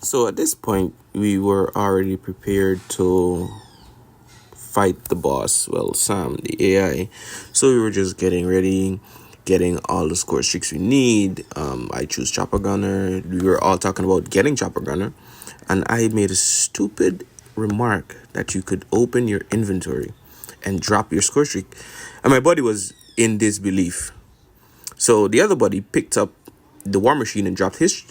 So at this point, we were already prepared to fight the boss. Well, Sam, the AI. So we were just getting ready, getting all the score streaks we need. I choose Chopper Gunner. We were all talking about getting Chopper Gunner, and I made a stupid remark that you could open your inventory and drop your score streak, and my buddy was in disbelief. So the other buddy picked up the war machine and drop his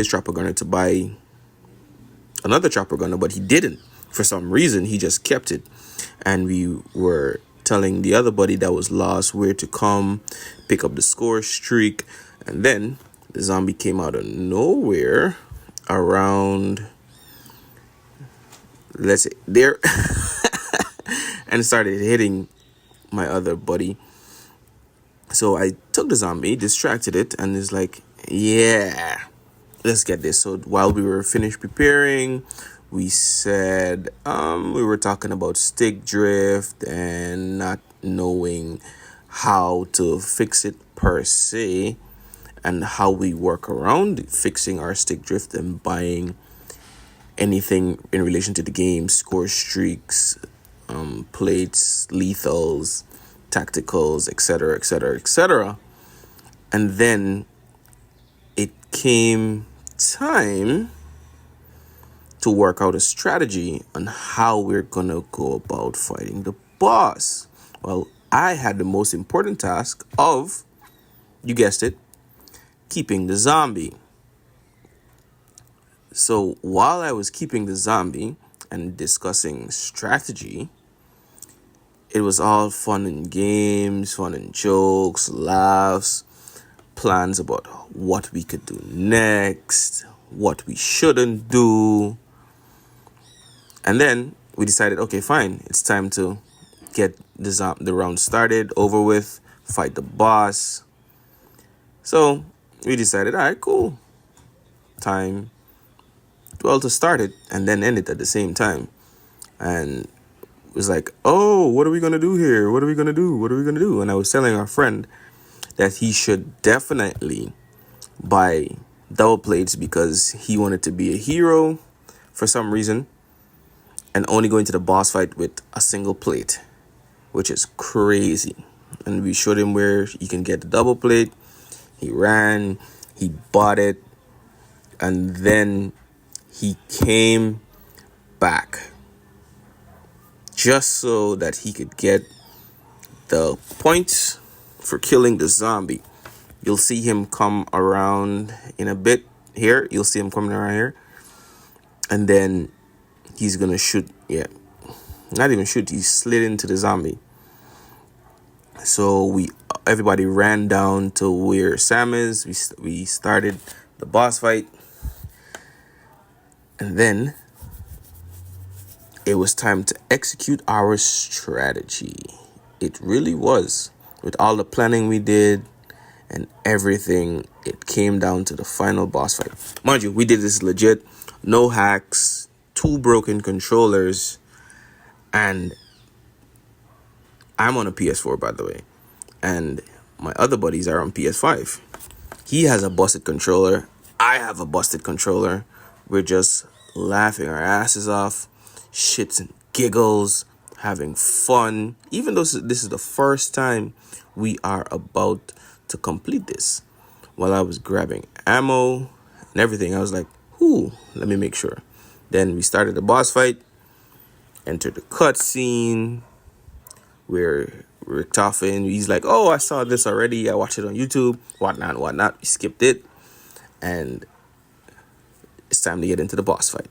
Chopper Gunner to buy another Chopper Gunner, but he didn't. For some reason, he just kept it. And we were telling the other buddy that was lost where to come, pick up the score streak. And then the zombie came out of nowhere around, let's say, there, and started hitting my other buddy. So I took the zombie, distracted it, and it's like, yeah, let's get this. So while we were finished preparing, we said we were talking about stick drift and not knowing how to fix it per se, and how we work around fixing our stick drift and buying anything in relation to the game: score streaks, plates, lethals, tacticals, etc., etc., etc. And then it came time to work out a strategy on how we're gonna go about fighting the boss. Well, I had the most important task of, you guessed it, keeping the zombie. So while I was keeping the zombie and discussing strategy, it was all fun and games, fun and jokes, laughs, plans about what we could do next, what we shouldn't do. And then we decided, okay, fine, it's time to get the round started, over with, fight the boss. So we decided, all right, cool. Time, well, to start it and then end it at the same time. And it was like, oh, what are we going to do here? What are we going to do? What are we going to do? And I was telling our friend that he should definitely buy double plates because he wanted to be a hero for some reason, and only go into the boss fight with a single plate, which is crazy. And we showed him where you can get the double plate. He ran, he bought it, and then he came back just so that he could get the points for killing the zombie. You'll see him come around in a bit here. You'll see him coming around here. And then he's gonna shoot. Yeah, not even shoot. He slid into the zombie. So everybody ran down to where Sam is. We started the boss fight, and then it was time to execute our strategy. It really was. With all the planning we did and everything, it came down to the final boss fight. Mind you, we did this legit, no hacks, 2 broken controllers, and I'm on a PS4, by the way, and my other buddies are on PS5. He has a busted controller, I have a busted controller. We're just laughing our asses off, shits and giggles, having fun, even though this is the first time we are about to complete this. While I was grabbing ammo and everything, I was like, let me make sure. Then we started the boss fight, entered the cutscene where Richtofen, he's like, oh, I saw this already, I watched it on YouTube, whatnot. We skipped it, and it's time to get into the boss fight.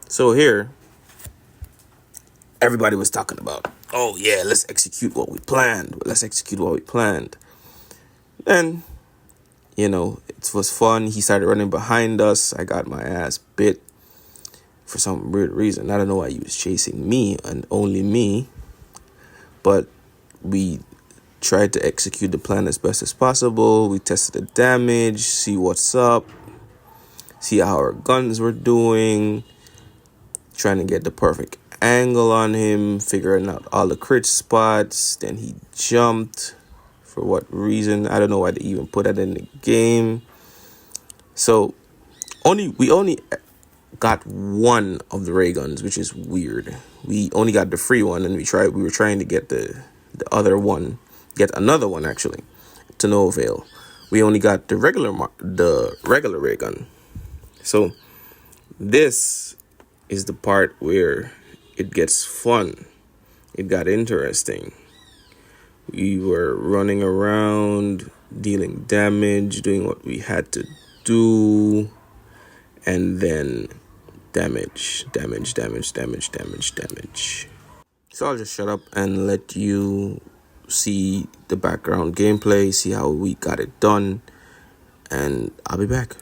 So here, everybody was talking about, oh yeah, let's execute what we planned. And, it was fun. He started running behind us. I got my ass bit for some weird reason. I don't know why he was chasing me and only me. But we tried to execute the plan as best as possible. We tested the damage, see what's up, see how our guns were doing, trying to get the perfect angle on him, figuring out all the crit spots. Then he jumped. For what reason? I don't know why they even put that in the game. So we only got one of the ray guns, which is weird. We only got the free one, and we were trying to get the other one, get another one actually, to no avail. We only got the regular ray gun. So this is the part where it gets fun. It got interesting. We were running around, dealing damage, doing what we had to do, and then damage. So I'll just shut up and let you see the background gameplay, see how we got it done, and I'll be back.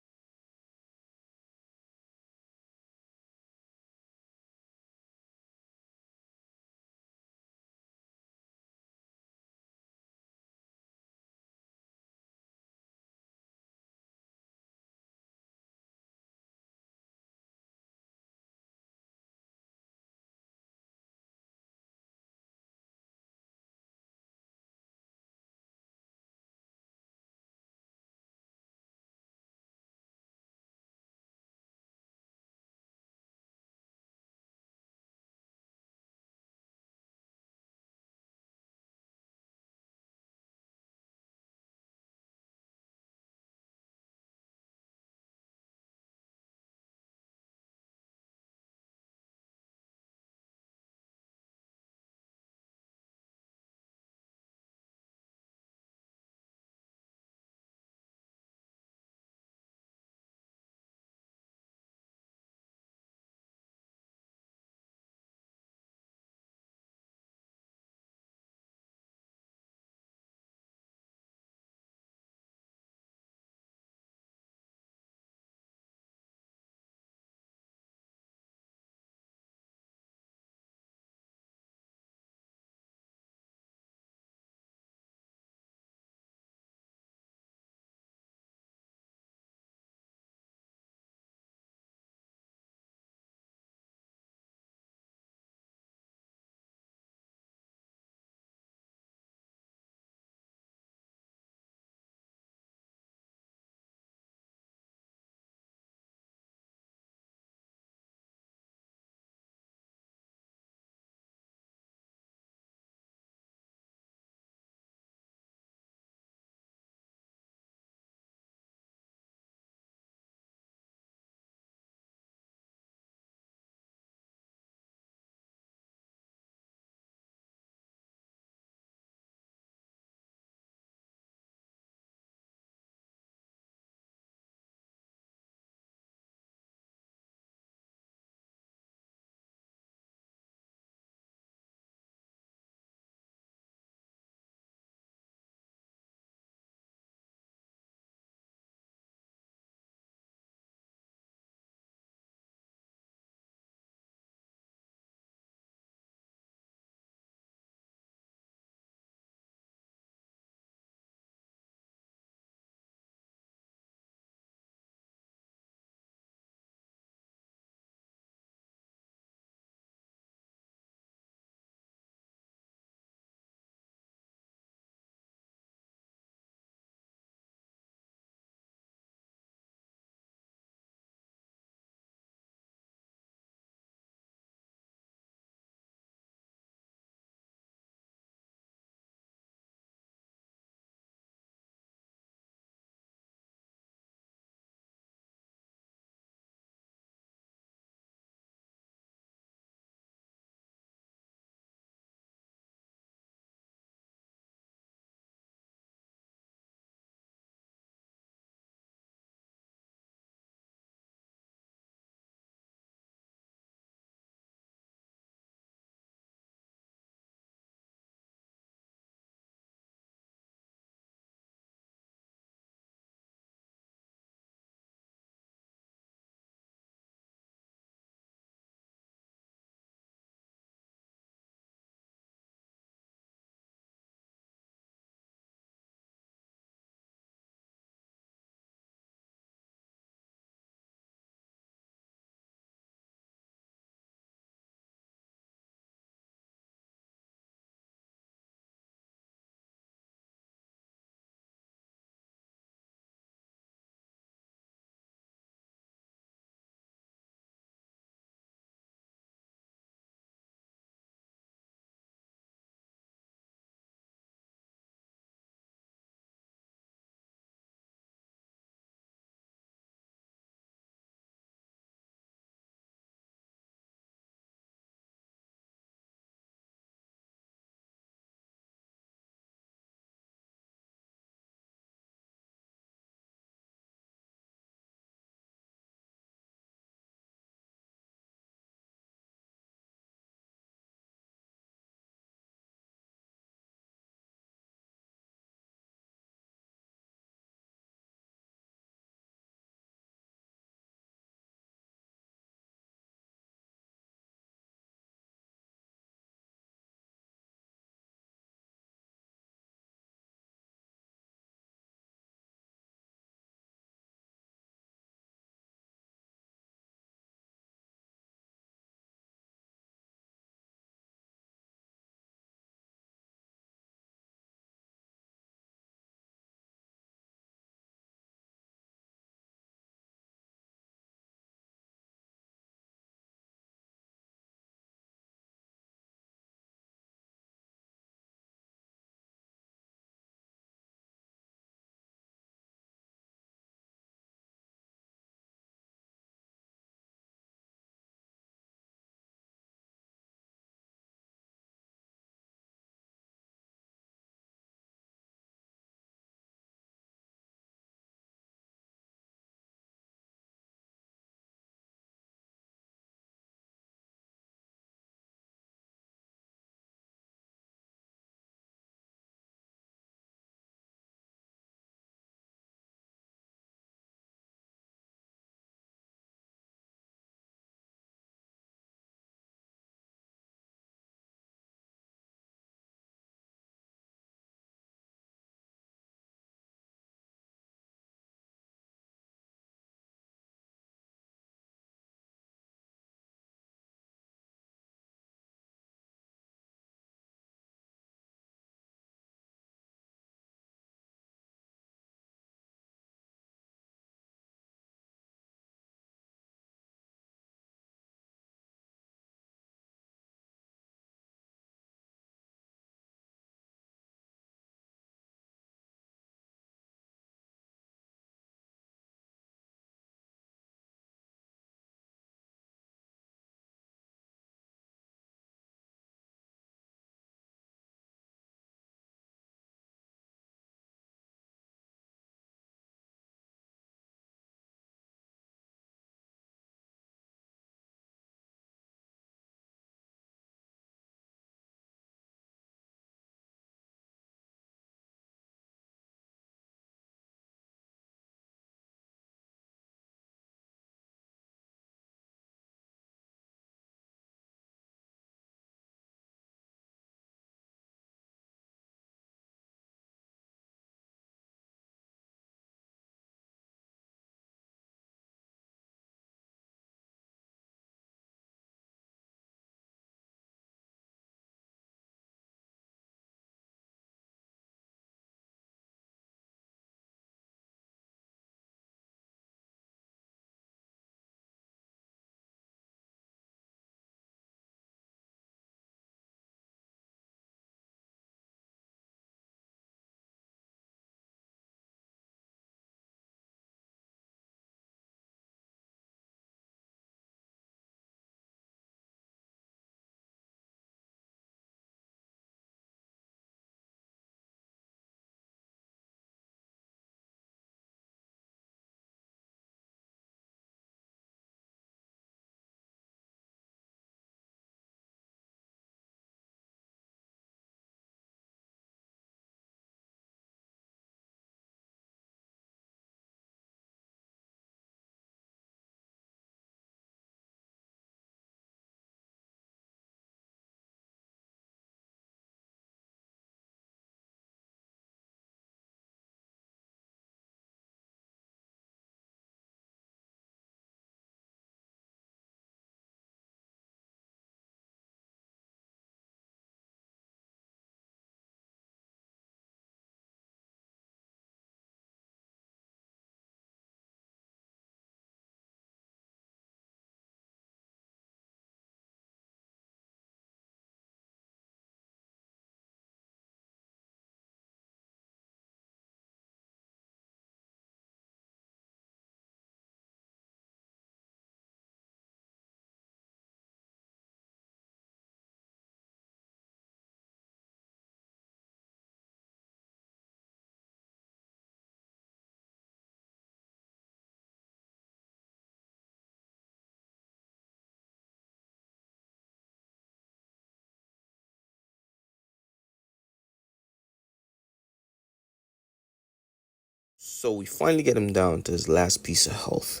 So we finally get him down to his last piece of health.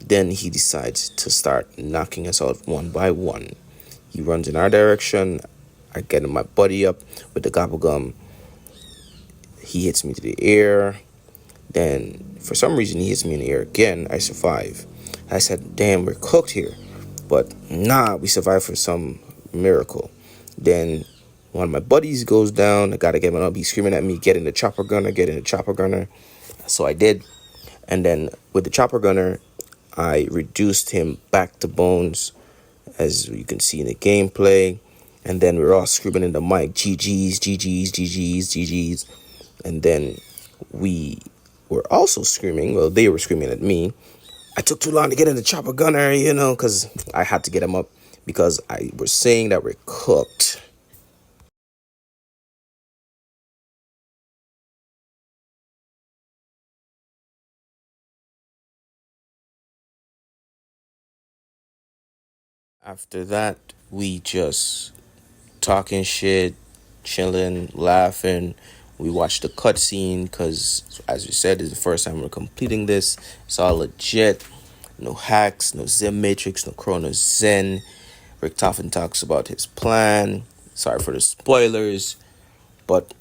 Then he decides to start knocking us out one by one. He runs in our direction. I get my buddy up with the gobble gum. He hits me to the air. Then, for some reason, he hits me in the air again. I survive. I said, damn, we're cooked here. But nah, we survived for some miracle. Then one of my buddies goes down. I gotta get him up. He's screaming at me, get in the chopper gunner, get in the chopper gunner. So I did. And then with the chopper gunner, I reduced him back to bones, as you can see in the gameplay. And then we're all screaming in the mic, GG's, GG's, GG's, GG's. And then we were also screaming, well, they were screaming at me. I took too long to get in the chopper gunner, because I had to get him up because I was saying that we're cooked. After that, we just talking shit, chilling, laughing. We watched the cutscene because, as we said, it's the first time we're completing this. It's all legit. No hacks, no Zen Matrix, no Chrono Zen. Rick Toffin talks about his plan. Sorry for the spoilers, but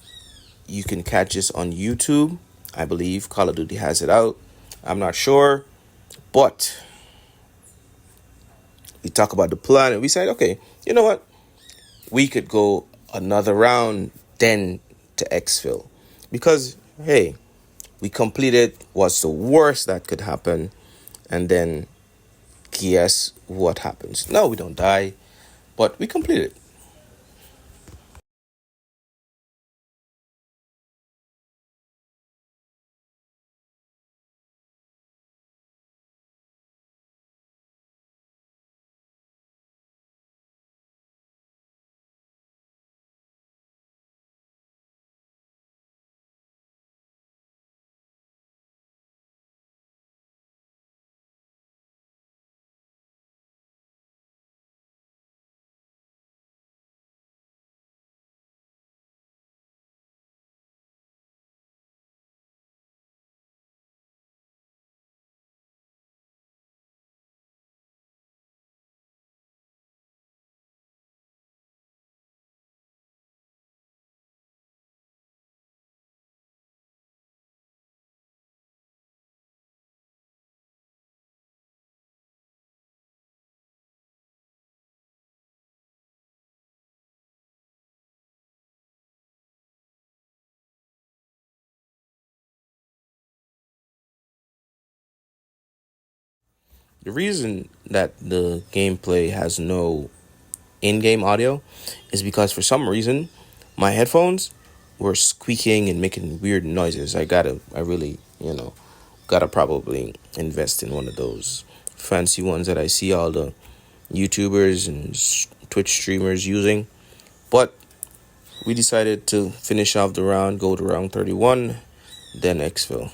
you can catch this on YouTube. I believe Call of Duty has it out. I'm not sure, but we talk about the plan and we said, okay, you know what? We could go another round then to exfil because hey, we completed what's the worst that could happen, and then guess what happens? No, we don't die, but we completed. The reason that the gameplay has no in-game audio is because for some reason my headphones were squeaking and making weird noises. I really, gotta probably invest in one of those fancy ones that I see all the YouTubers and Twitch streamers using. But we decided to finish off the round, go to round 31, then exfil.